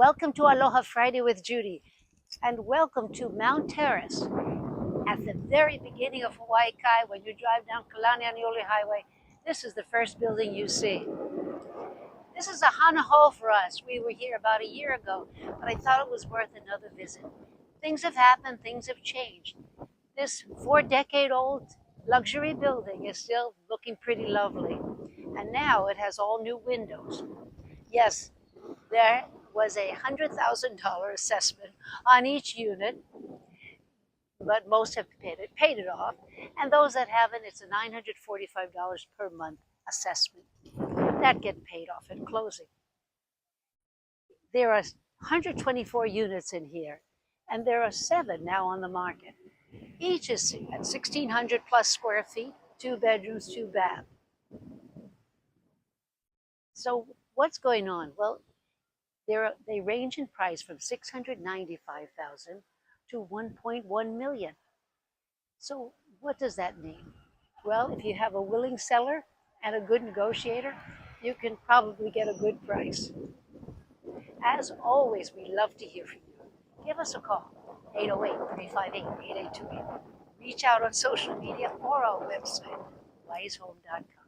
Welcome to Aloha Friday with Judy, and welcome to Mount Terrace at the very beginning of Hawai'i when you drive down Kalanianaole Highway. This is the first building you see. This is a hana hou for us. We were here about a year ago, but I thought it was worth another visit. Things have happened, things have changed. This 4-decade-old luxury building is still looking pretty lovely, and now it has all new windows. Yes, there was a $100,000 assessment on each unit, but most have paid it off. And those that haven't, it's a $945 per month assessment. That gets paid off at closing. There are 124 units in here, and there are 7 now on the market. Each is at 1,600 plus square feet, 2 bedrooms, 2 baths. So what's going on? Well, they range in price from $695,000 to $1.1 million. So what does that mean? Well, if you have a willing seller and a good negotiator, you can probably get a good price. As always, we love to hear from you. Give us a call, 808-358-8828. Reach out on social media or our website, hawaiishome.com.